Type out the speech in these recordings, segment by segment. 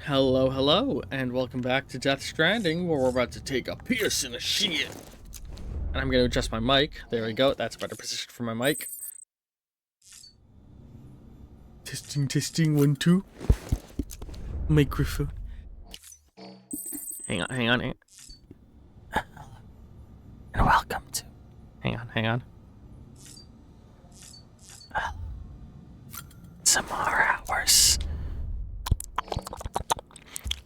Hello, hello, and welcome back to Death Stranding, where we're about to take a piss in a shit. And I'm going to adjust my mic. There we go. That's a better position for my mic. Testing, testing, 1, 2. Microphone. Hang on, hang on. And welcome to... Hang on. Some more hours.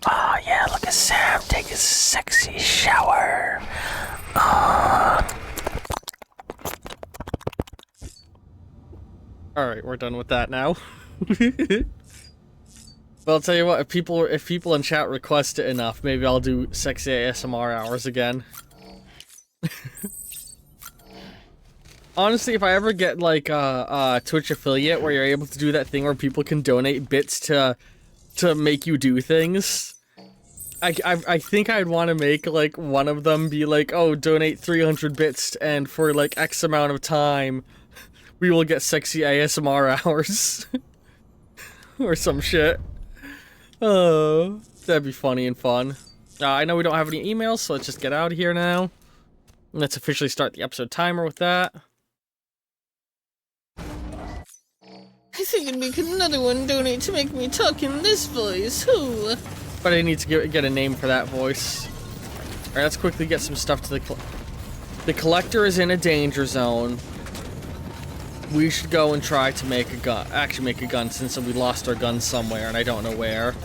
Oh yeah, look at Sam take his sexy shower. Alright, we're done with that now. Well, I'll tell you what, if people in chat request it enough, maybe I'll do sexy ASMR hours again. Honestly, if I ever get like a Twitch affiliate where you're able to do that thing where people can donate bits to make you do things, I think I'd want to make like one of them be like, oh, donate 300 bits and for like X amount of time we will get sexy ASMR hours. Or some shit. Oh, that'd be funny and fun. I know we don't have any emails, so let's just get out of here now. Let's officially start the episode timer with that. I think I'd make another one donate to make me talk in this voice. Who? But I need to get a name for that voice. Alright, let's quickly get some stuff to the collector is in a danger zone. We should go and try to make a gun. Actually make a gun, since we lost our gun somewhere and I don't know where.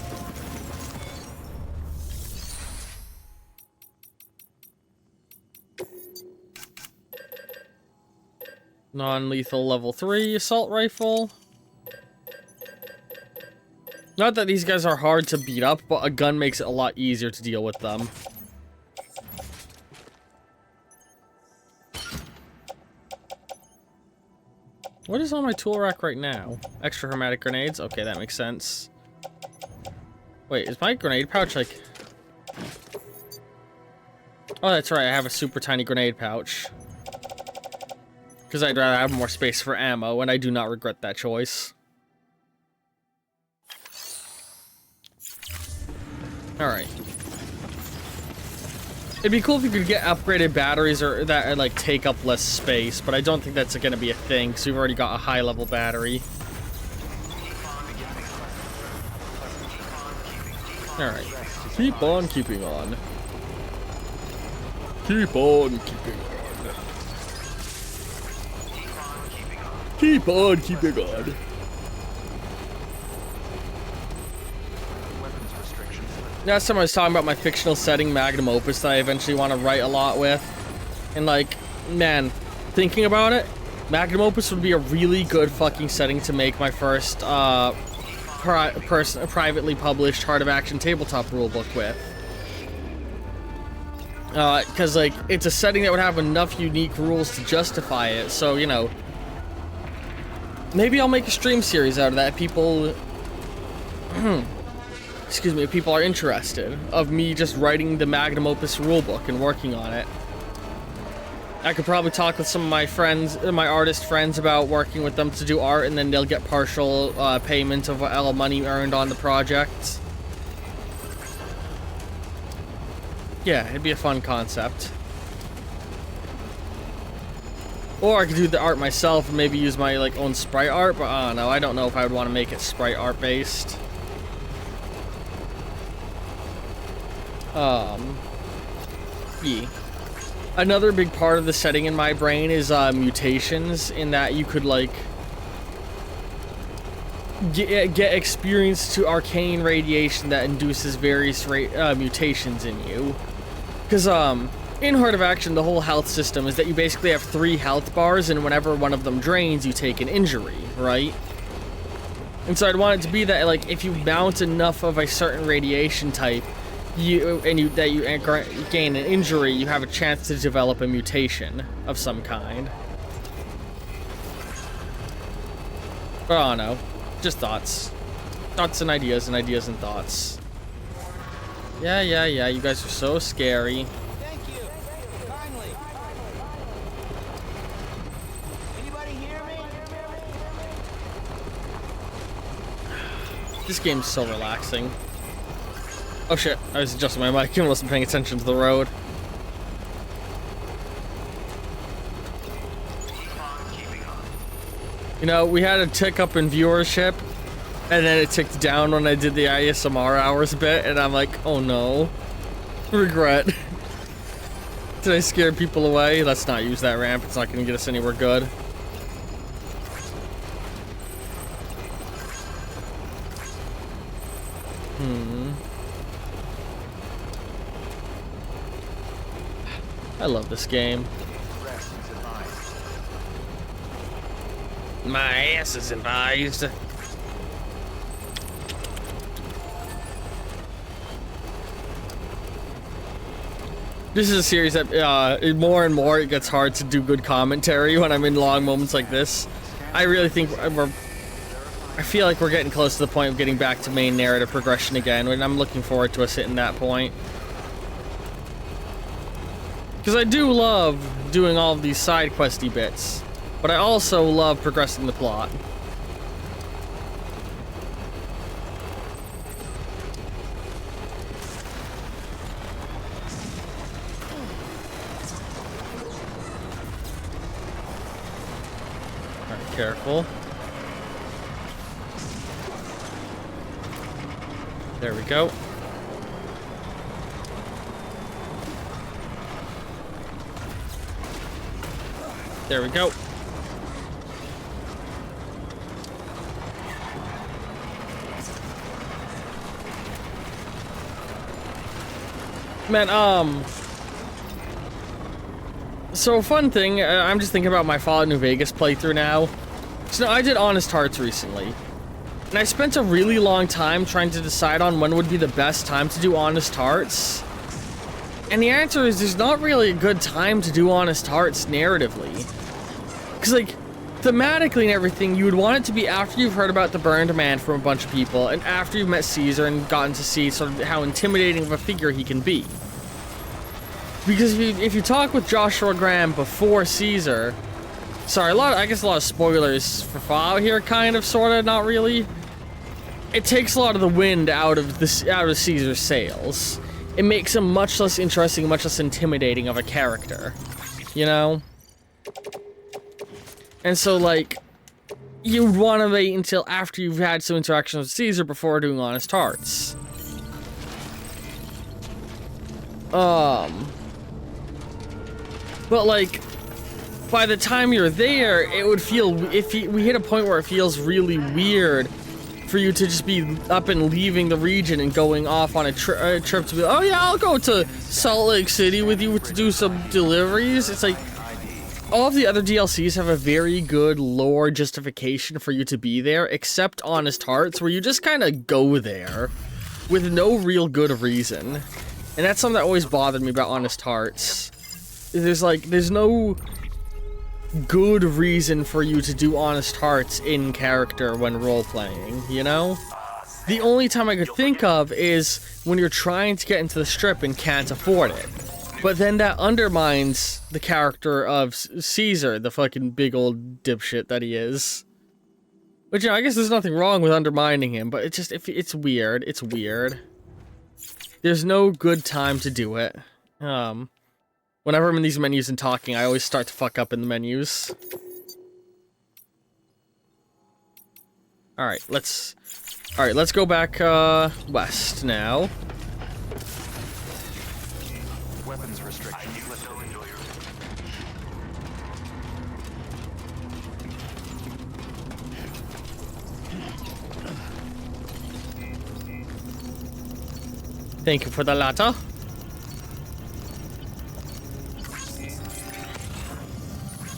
Non-lethal level 3 assault rifle. Not that these guys are hard to beat up, but a gun makes it a lot easier to deal with them. What is on my tool rack right now? Extra hermetic grenades? Okay, that makes sense. Wait, is my grenade pouch like... Oh, that's right, I have a super tiny grenade pouch. Because I'd rather have more space for ammo, and I do not regret that choice. Alright. It'd be cool if you could get upgraded batteries or that like take up less space, but I don't think that's gonna be a thing, because we've already got a high level battery. Alright. Keep on keeping on. Keep on keeping on. Keep on keeping on. Last time I was talking about my fictional setting, Magnum Opus, that I eventually want to write a lot with. And like, man, thinking about it, Magnum Opus would be a really good fucking setting to make my first privately published Heart of Action tabletop rulebook with. Because like, it's a setting that would have enough unique rules to justify it, so, you know, maybe I'll make a stream series out of that. People... excuse me, if people are interested, of me just writing the Magnum Opus rulebook and working on it. I could probably talk with some of my friends, my artist friends, about working with them to do art, and then they'll get partial payment of all money earned on the project. Yeah, it'd be a fun concept. Or I could do the art myself and maybe use my like own sprite art, but I don't know. I don't know if I would want to make it sprite art based. Yeah. Another big part of the setting in my brain is mutations, in that you could like get experience to arcane radiation that induces various mutations in you. Because in Heart of Action, the whole health system is that you basically have 3 health bars, and whenever one of them drains, you take an injury, right? And so I'd want it to be that like if you mount enough of a certain radiation type, you gain an injury, you have a chance to develop a mutation of some kind. But I don't know. Just thoughts. Thoughts and ideas and thoughts. Yeah, you guys are so scary. Thank you. Kindly. Anybody hear me? This game's so relaxing. Oh shit, I was adjusting my mic and wasn't paying attention to the road. You know, we had a tick up in viewership, and then it ticked down when I did the ASMR hours bit, and I'm like, oh no. Regret. Did I scare people away? Let's not use that ramp, it's not gonna get us anywhere good. I love this game. My ass is advised. This is a series that more and more it gets hard to do good commentary when I'm in long moments like this. I really think I feel like we're getting close to the point of getting back to main narrative progression again, and I'm looking forward to us hitting that point. Because I do love doing all of these side questy bits, but I also love progressing the plot. Alright, careful. There we go. There we go. Man, so fun thing, I'm just thinking about my Fallout New Vegas playthrough now. So I did Honest Hearts recently. And I spent a really long time trying to decide on when would be the best time to do Honest Hearts. And the answer is there's not really a good time to do Honest Hearts narratively. Because, like, thematically and everything, you would want it to be after you've heard about the burn demand from a bunch of people, and after you've met Caesar and gotten to see sort of how intimidating of a figure he can be. Because if you talk with Joshua Graham before Caesar, sorry, I guess a lot of spoilers for Fallout here, kind of, sort of, not really. It takes a lot of the wind out of Caesar's sails. It makes him much less interesting, much less intimidating of a character, you know? And so, like, you'd want to wait until after you've had some interaction with Caesar before doing Honest Hearts. But, like, by the time you're there, it would feel, we hit a point where it feels really weird for you to just be up and leaving the region and going off on a trip to be, oh yeah, I'll go to Salt Lake City with you to do some deliveries. It's like, all of the other DLCs have a very good lore justification for you to be there, except Honest Hearts, where you just kind of go there with no real good reason. And that's something that always bothered me about Honest Hearts. There's no good reason for you to do Honest Hearts in character when role-playing, you know? The only time I could think of is when you're trying to get into the strip and can't afford it. But then that undermines the character of Caesar, the fucking big old dipshit that he is. Which, you know, I guess there's nothing wrong with undermining him, but it's just, it's weird. It's weird. There's no good time to do it. Whenever I'm in these menus and talking, I always start to fuck up in the menus. Alright, let's go back, west now. Weapons restriction. Thank you for the latter.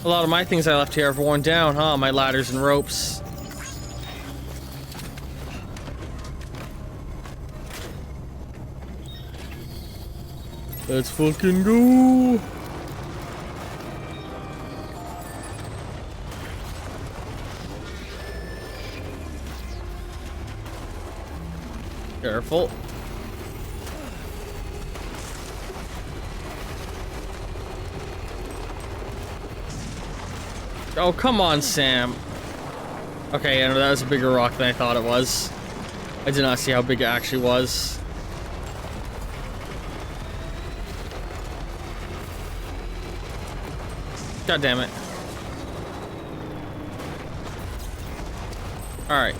A lot of my things I left here have worn down, huh? My ladders and ropes. Let's fucking go! Careful. Oh, come on, Sam. Okay, yeah, no, that was a bigger rock than I thought it was. I did not see how big it actually was. God damn it. Alright.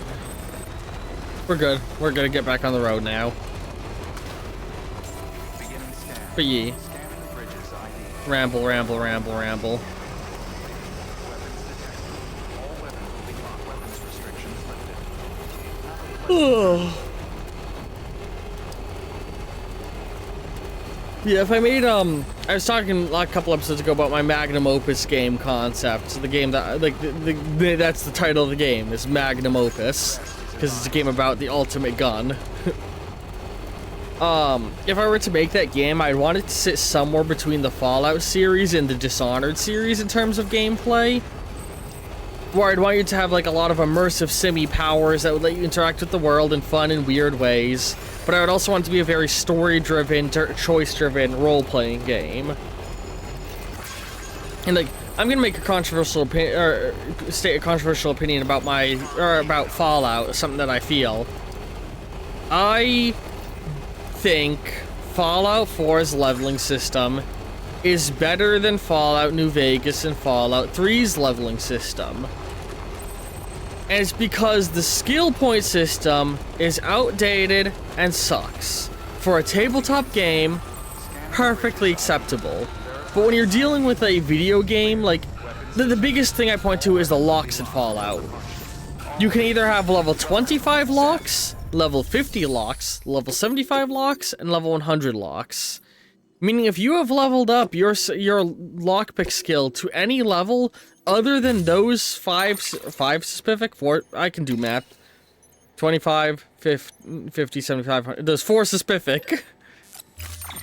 We're good. We're gonna get back on the road now. Beginning scan. But ye. Scanning bridges ID. Ramble, ramble, ramble, ramble. Weapons detected. All weapons will be locked. Weapons restrictions lifted. Yeah, if I made, I was talking a couple episodes ago about my Magnum Opus game concept. So the game that, like, that's the title of the game, is Magnum Opus. Because it's a game about the ultimate gun. If I were to make that game, I'd want it to sit somewhere between the Fallout series and the Dishonored series in terms of gameplay. Where I'd want you to have, like, a lot of immersive semi-powers that would let you interact with the world in fun and weird ways. But I would also want it to be a very story-driven, choice-driven, role-playing game. And, like, I'm gonna make a controversial state a controversial opinion about about Fallout, something that I feel. I think Fallout 4's leveling system is better than Fallout New Vegas and Fallout 3's leveling system. And it's because the skill point system is outdated and sucks. For a tabletop game, perfectly acceptable. But when you're dealing with a video game, like, the biggest thing I point to is the locks in Fallout. You can either have level 25 locks, level 50 locks, level 75 locks, and level 100 locks. Meaning if you have leveled up your lockpick skill to any level other than those five specific, I can do math, 25, 50, 75, 100, those 4 specific,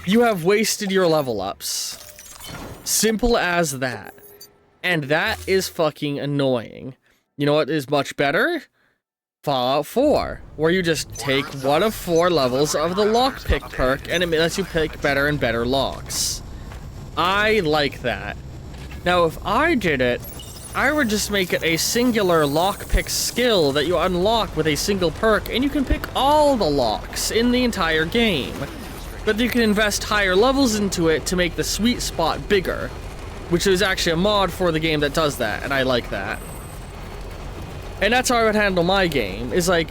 you have wasted your level ups. Simple as that. And that is fucking annoying. You know what is much better? Fallout 4, where you just take one of 4 levels of the lockpick perk and it lets you pick better and better locks. I like that. Now if I did it, I would just make it a singular lockpick skill that you unlock with a single perk, and you can pick all the locks in the entire game. But you can invest higher levels into it to make the sweet spot bigger, which is actually a mod for the game that does that, and I like that. And that's how I would handle my game, is like,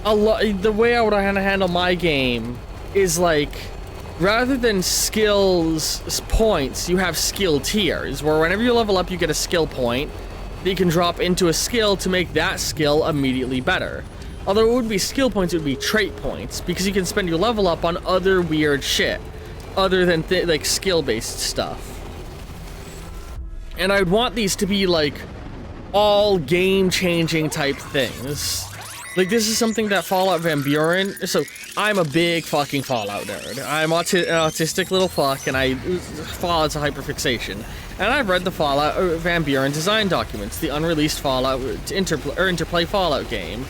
the way I would handle my game is like, rather than skills points, you have skill tiers, where whenever you level up, you get a skill point that you can drop into a skill to make that skill immediately better. Although it wouldn't be skill points, it would be trait points, because you can spend your level up on other weird shit, other than like skill-based stuff. And I'd want these to be like all game-changing type things. Like, this is something that Fallout Van Buren... So, I'm a big fucking Fallout nerd. I'm an autistic little fuck, and Fallout's a hyperfixation. And I've read the Fallout Van Buren design documents, the unreleased Fallout Interplay Fallout game.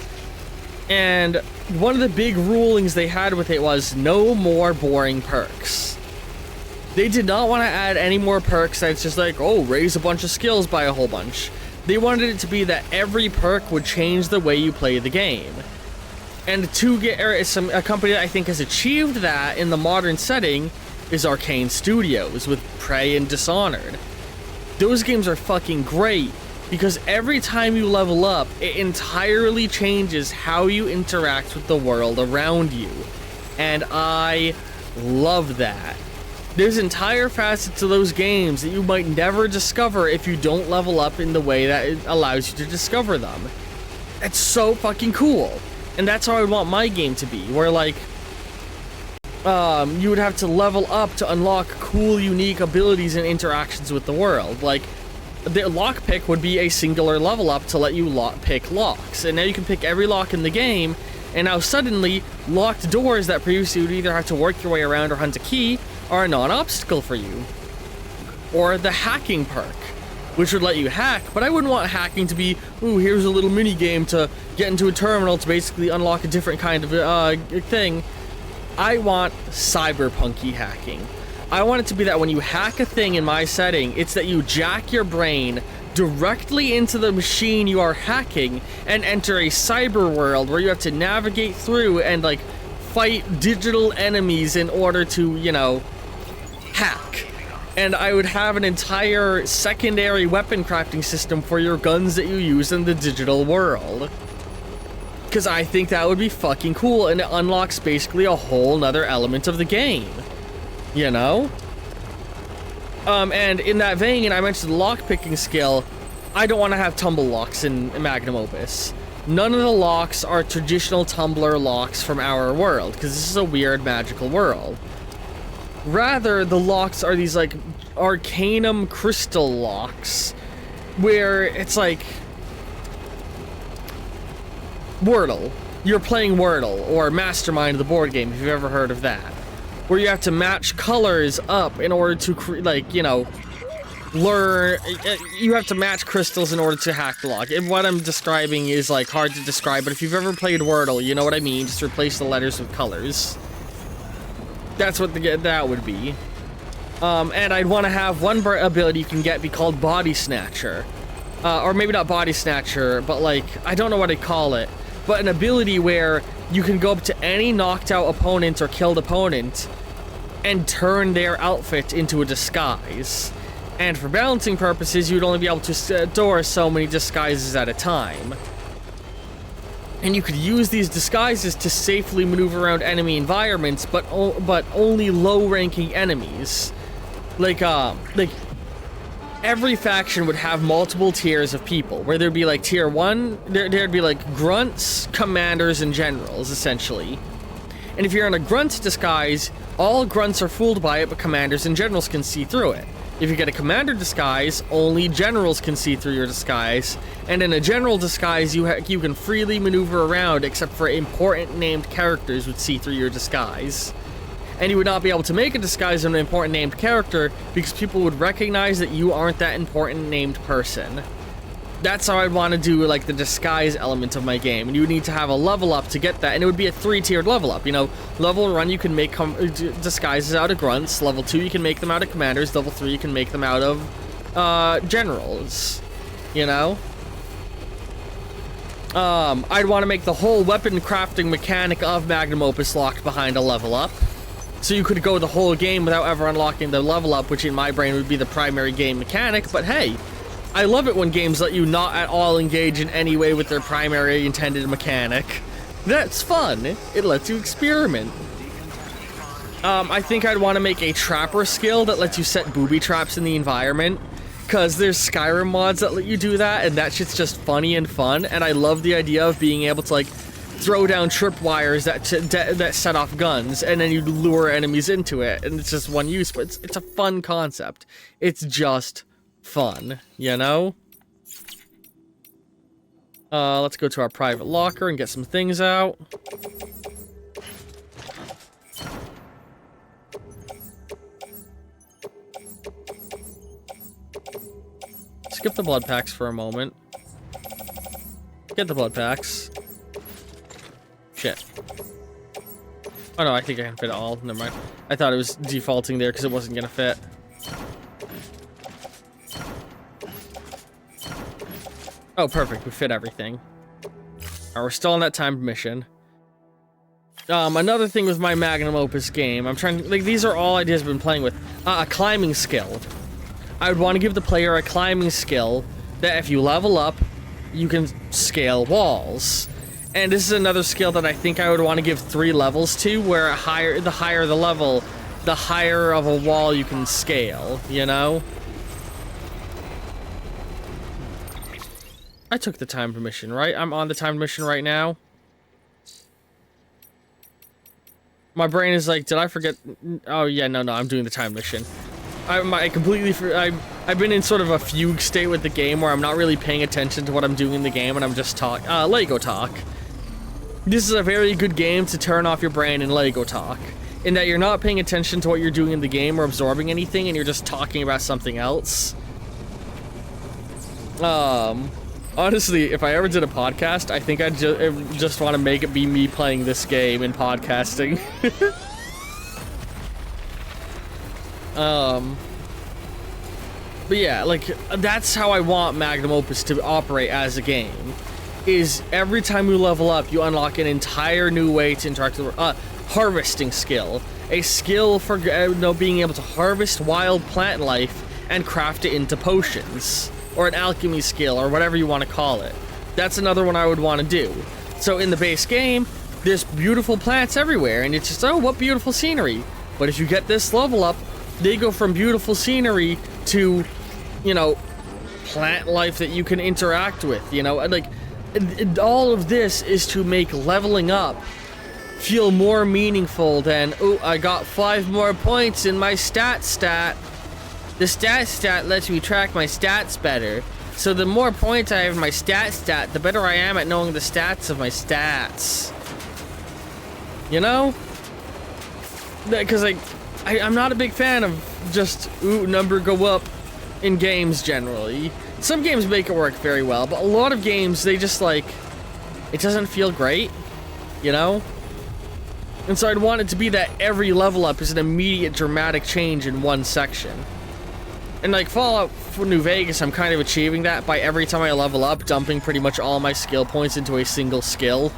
And one of the big rulings they had with it was no more boring perks. They did not want to add any more perks that's just like, oh, raise a bunch of skills by a whole bunch. They wanted it to be that every perk would change the way you play the game. And to get a company that I think has achieved that in the modern setting is Arcane Studios with Prey and Dishonored. Those games are fucking great because every time you level up, it entirely changes how you interact with the world around you. And I love that. There's entire facets to those games that you might never discover if you don't level up in the way that it allows you to discover them. It's so fucking cool. And that's how I want my game to be, where like, you would have to level up to unlock cool, unique abilities and interactions with the world. Like, the lockpick would be a singular level up to let you pick locks. And now you can pick every lock in the game, and now suddenly, locked doors that previously you would either have to work your way around or hunt a key are a non-obstacle for you. Or the hacking perk, which would let you hack, but I wouldn't want hacking to be, ooh, here's a little mini game to get into a terminal to basically unlock a different kind of thing. I want cyberpunky hacking. I want it to be that when you hack a thing in my setting, it's that you jack your brain directly into the machine you are hacking and enter a cyber world where you have to navigate through and like fight digital enemies in order to, you know, hack. And I would have an entire secondary weapon crafting system for your guns that you use in the digital world. Because I think that would be fucking cool, and it unlocks basically a whole nother element of the game. You know? And in that vein, I mentioned the lockpicking skill. I don't want to have tumble locks in Magnum Opus. None of the locks are traditional tumbler locks from our world, because this is a weird magical world. Rather, the locks are these, like, arcanum crystal locks, where it's like Wordle. You're playing Wordle, or Mastermind, the board game, if you've ever heard of that. Where you have to match colors up in order to, like, you know, learn. You have to match crystals in order to hack the lock. And what I'm describing is, like, hard to describe, but if you've ever played Wordle, you know what I mean. Just replace the letters with colors. That's what that would be. And I'd want to have one ability you can get be called Body Snatcher. Or maybe not Body Snatcher, but, like, I don't know what I'd call it. But an ability where you can go up to any knocked out opponent or killed opponent and turn their outfit into a disguise. And for balancing purposes, you'd only be able to store so many disguises at a time. And you could use these disguises to safely maneuver around enemy environments, but only low-ranking enemies. Like every faction would have multiple tiers of people, where there'd be like tier 1, there'd be like grunts, commanders, and generals, essentially. And if you're in a grunt disguise, all grunts are fooled by it, but commanders and generals can see through it. If you get a commander disguise, only generals can see through your disguise, and in a general disguise, you can freely maneuver around, except for important named characters would see through your disguise. And you would not be able to make a disguise of an important named character, because people would recognize that you aren't that important named person. That's how I'd want to do, like, the disguise element of my game, and you would need to have a level up to get that, and it would be a 3-tiered level up, you know. Level 1, you can make disguises out of grunts. Level 2, you can make them out of commanders. Level 3, you can make them out of generals, you know. I'd want to make the whole weapon crafting mechanic of Magnum Opus locked behind a level up, so you could go the whole game without ever unlocking the level up, which in my brain would be the primary game mechanic. But hey, I love it when games let you not at all engage in any way with their primary intended mechanic. That's fun. It lets you experiment. I think I'd want to make a trapper skill that lets you set booby traps in the environment, because there's Skyrim mods that let you do that, and that shit's just funny and fun, and I love the idea of being able to, like, throw down tripwires that set off guns, and then you lure enemies into it, and it's just one use, but it's a fun concept. It's just fun, you know? Let's go to our private locker and get some things out. Skip the blood packs for a moment. Get the blood packs. Shit. Oh no, I think I can fit it all. Never mind. I thought it was defaulting there because it wasn't gonna fit. Oh, perfect. We fit everything. Alright, we're still on that timed mission. Another thing with my Magnum Opus game, I'm trying to, like, these are all ideas I've been playing with. A climbing skill. I would want to give the player a climbing skill that if you level up, you can scale walls. And this is another skill that I think I would want to give 3 levels to, where the higher the level, the higher of a wall you can scale, you know? I took the timed mission, right? I'm on the timed mission right now. My brain is like, did I forget? Oh yeah, no, I'm doing the timed mission. I've been in sort of a fugue state with the game where I'm not really paying attention to what I'm doing in the game and I'm just Lego talk. This is a very good game to turn off your brain in Lego talk, in that you're not paying attention to what you're doing in the game or absorbing anything, and you're just talking about something else. Honestly, if I ever did a podcast, I think I'd just want to make it be me playing this game and podcasting. But yeah, like, that's how I want Magnum Opus to operate as a game. Is every time you level up, you unlock an entire new way to interact with harvesting skill. a skill for being able to harvest wild plant life and craft it into potions, or an alchemy skill, or whatever you want to call it. That's another one I would want to do. So in the base game, there's beautiful plants everywhere, and it's just, oh, what beautiful scenery. But if you get this level up, they go from beautiful scenery to, you know, plant life that you can interact with, you know? Like, all of this is to make leveling up feel more meaningful than, oh, I got 5 more points in my stat. The stat lets me track my stats better. So the more points I have in my stat, the better I am at knowing the stats of my stats. You know? Because, like, I'm not a big fan of just, ooh, number go up in games generally. Some games make it work very well, but a lot of games, they just, like, it doesn't feel great, you know? And so I'd want it to be that every level up is an immediate dramatic change in one section. And like Fallout for New Vegas, I'm kind of achieving that by every time I level up, dumping pretty much all my skill points into a single skill.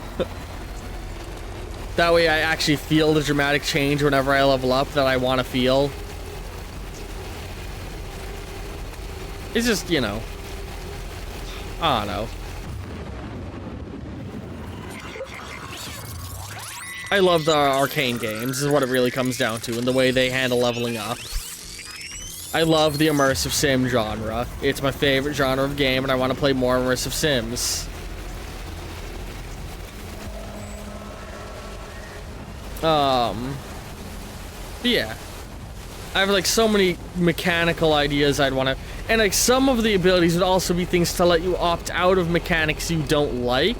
That way I actually feel the dramatic change whenever I level up that I want to feel. It's just, you know, I don't know. I love the arcane games, is what it really comes down to, and the way they handle leveling up. I love the immersive sim genre. It's my favorite genre of game, and I want to play more immersive sims. Yeah. I have, like, so many mechanical ideas I'd want to... And, like, some of the abilities would also be things to let you opt out of mechanics you don't like.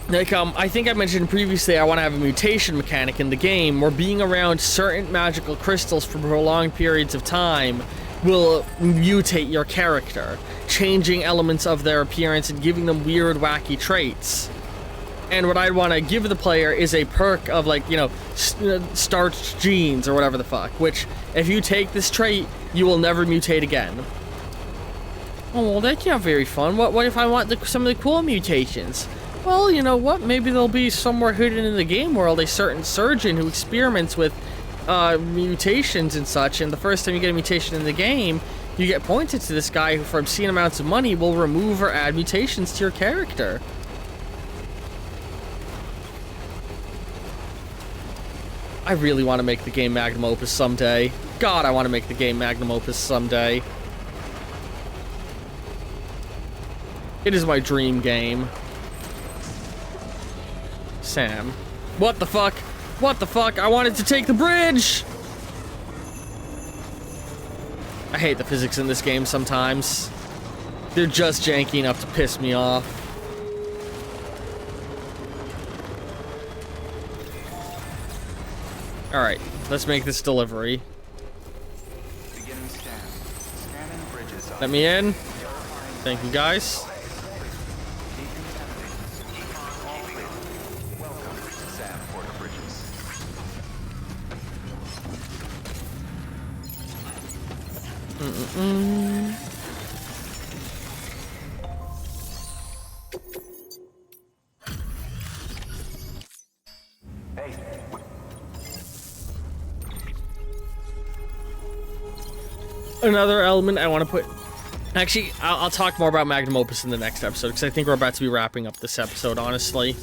Like, I think I mentioned previously I want to have a mutation mechanic in the game where being around certain magical crystals for prolonged periods of time will mutate your character, changing elements of their appearance and giving them weird, wacky traits. And what I'd want to give the player is a perk of, like, you know, starched jeans or whatever the fuck, which, if you take this trait, you will never mutate again. Oh, well, that's not very fun. What if I want some of the cool mutations? Well, you know what? Maybe there'll be somewhere hidden in the game world a certain surgeon who experiments with mutations and such, and the first time you get a mutation in the game, you get pointed to this guy who, for obscene amounts of money, will remove or add mutations to your character. I really want to make the game Magnum Opus someday. God, I want to make the game Magnum Opus someday. It is my dream game. Sam. What the fuck? What the fuck? I wanted to take the bridge! I hate the physics in this game sometimes. They're just janky enough to piss me off. Alright, let's make this delivery. Beginning scan. Scanning bridges. Let me in. Thank you, guys. Welcome to Sam Porter Bridges. Hey. Another element I want to put... Actually, I'll talk more about Magnum Opus in the next episode, because I think we're about to be wrapping up this episode, honestly.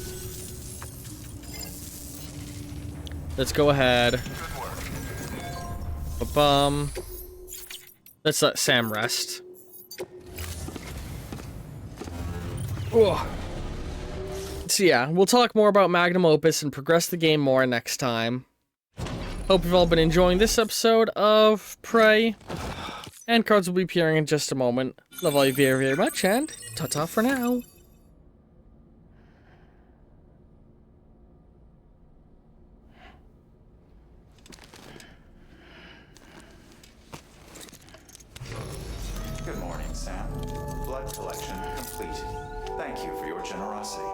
Let's go ahead. Ba-bum. Let's let Sam rest. Ugh. So yeah, we'll talk more about Magnum Opus and progress the game more next time. Hope you've all been enjoying this episode of Prey. And cards will be appearing in just a moment. Love all you very, very much, and ta-ta for now. Good morning, Sam. Blood collection complete. Thank you for your generosity.